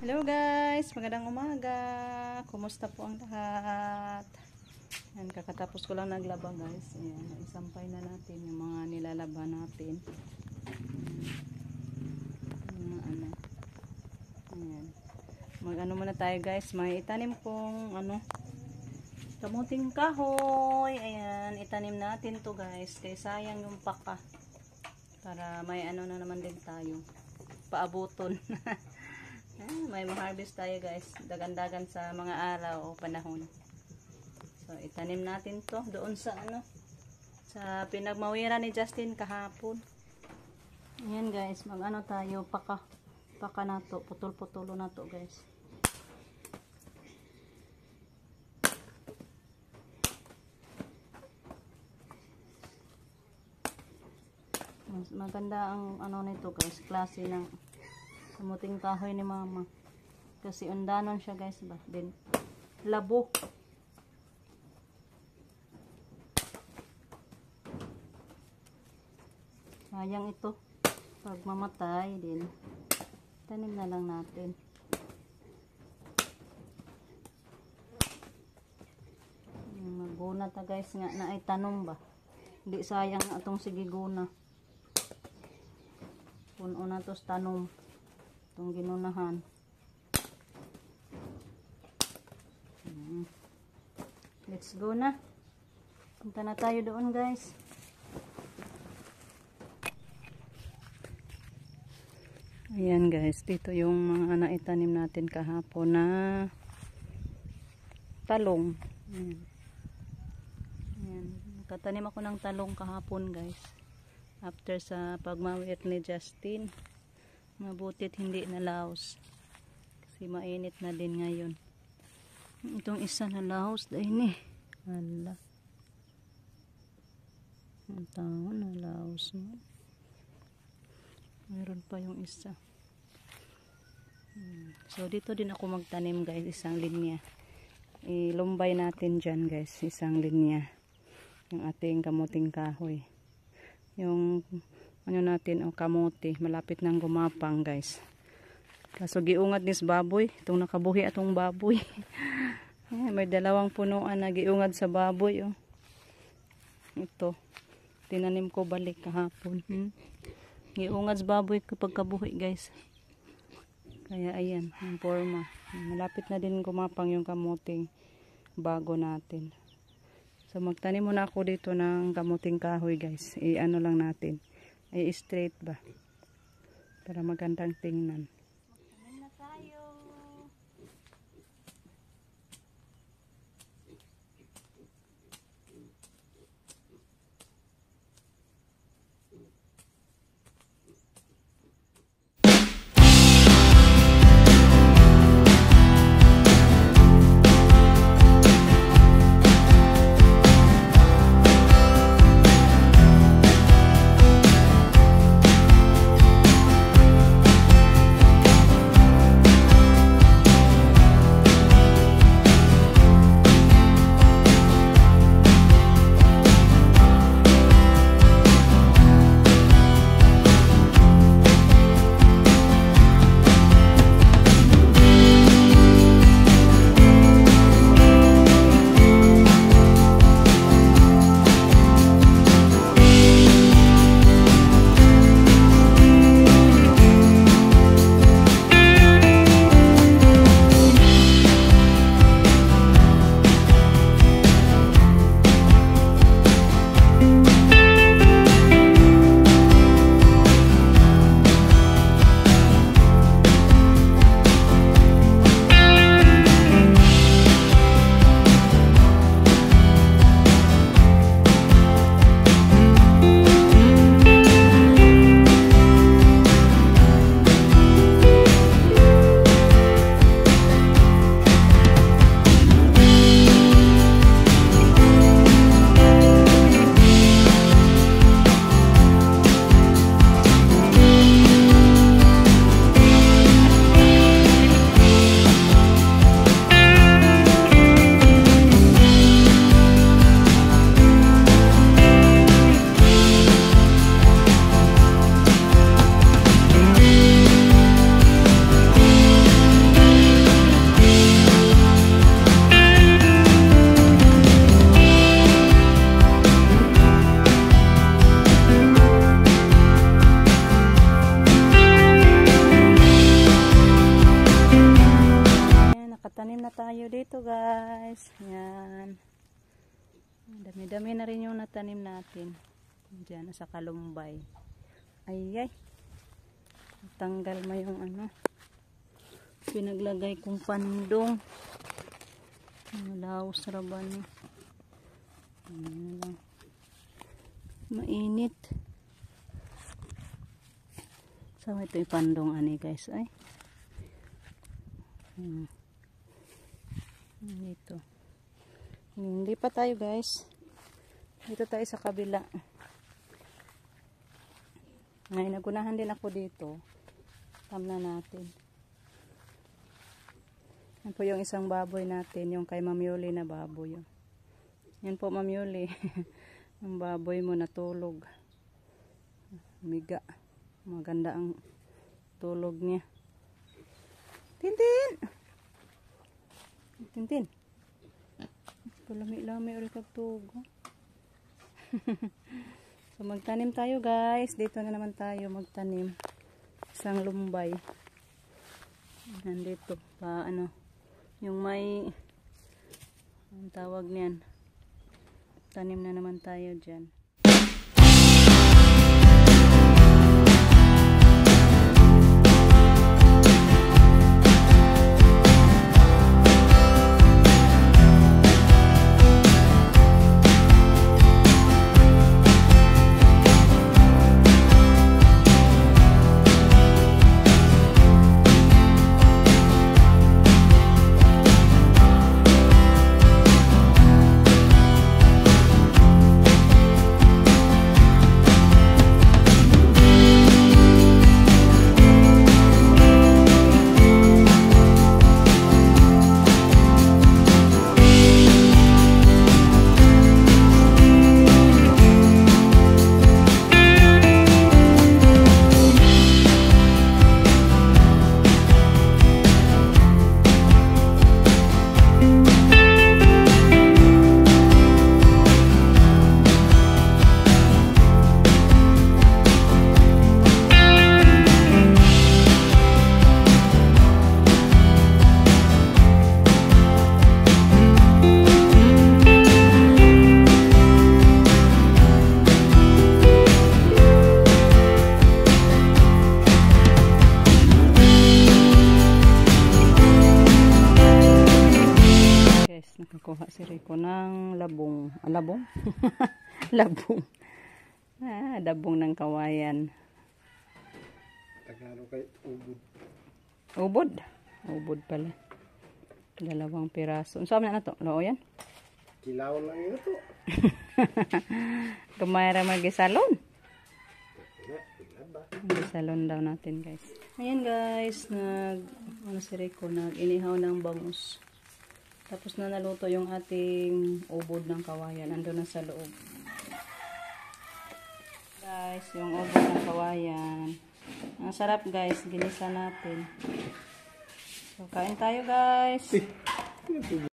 Hello guys, magandang umaga. Kumusta po ang lahat? Yan, kakatapos ko lang naglaba guys. Ayan, isampay na natin yung mga nilalaba natin. Ayan. Mag-ano muna tayo guys. May itanim pong kamuting kahoy. Ayan, itanim natin to guys. Kaya sayang yung paka. Para may ano na naman din tayo. Paabuton. May ma-harvest tayo guys, dagan-dagan sa mga araw o panahon. So itanim natin to doon sa sa pinagmawiran ni Justin kahapon. Ayan guys, mag-ano tayo, paka na to, putol-putulo na to guys. Maganda ang nito guys, klase ng kamuting kahoy ni mama. Kasi undanon siya guys ba. Then labo. Sayang ito. Pag mamatay din, tanim na lang natin. Maguna ta guys nga na ay tanom ba. Hindi sayang na itong sigiguna. Puno na ito sa tanom. Itong ginunahan. Let's go na. Punta na tayo doon guys. Ayan guys. Dito yung mga naitanim natin kahapon na talong. Ayan. Nakatanim ako ng talong kahapon guys. After sa pagmawit ni Justin. Mabutit hindi nalaos. Kasi mainit na din ngayon. Itong isa nalaos dahil ni. Hala. Ang tao nalaos mo. Meron pa yung isa. So dito din ako magtanim guys. Isang linya. Ilumbay natin dyan guys. Isang linya. Yung ating kamuting kahoy. Yung natin kamote, malapit nang gumapang guys. Kaso giungat nis baboy, itong nakabuhi atong baboy. May dalawang punuan na giungad sa baboy Ito tinanim ko balik kahapon. Giungad sa baboy kapag kabuhi guys. Kaya ayan yung forma. Malapit na din gumapang yung kamuting bago natin. So magtanim muna ako dito ng kamuting kahoy guys. Ano lang natin, ay straight ba para magandang tingnan. Tanim na tayo. tayo dito guys. Yan. Dami-dami na rin yung natanim natin. Diyan sa kalumbay. Ay. Tanggal mo yung ano. Pinaglagay kong pandong. Malaos raban. Ano lang. Mainit. So ito yung pandong ani guys. Ay. Dito. Hindi pa tayo guys. Dito tayo sa kabila. Ngayon nagunahan din ako dito. Tamna natin. Yan po yung isang baboy natin. Yung kay Ma'am Yuli na baboy. Yan po Ma'am Yuli. Ang baboy mo natulog. Miga. Maganda ang tulog niya. Tintin! Tintin! Palami-lami ulit kagtugo. So magtanim tayo guys. Dito na naman tayo magtanim. Isang lumbay. Nandito pa ano. Yung may ang tawag niyan. Tanim na naman tayo dyan. Nakakuha si Rico ng labong. Labong? Labong. Dabong ng kawayan. Tagalog kay ubod. Ubod? Ubod pala. 2 piraso. Saan na to? Loo yan? Kilaw lang yun ito. Kumayara mag-salon. Mag-salon daw natin guys. Ayan guys. Si Rico nag-inihaw ng bangus. Tapos na naluto yung ating ubod ng kawayan. Ando na sa loob. Guys, yung ubod ng kawayan. Ang sarap guys. Ginisa natin. So, kain tayo guys.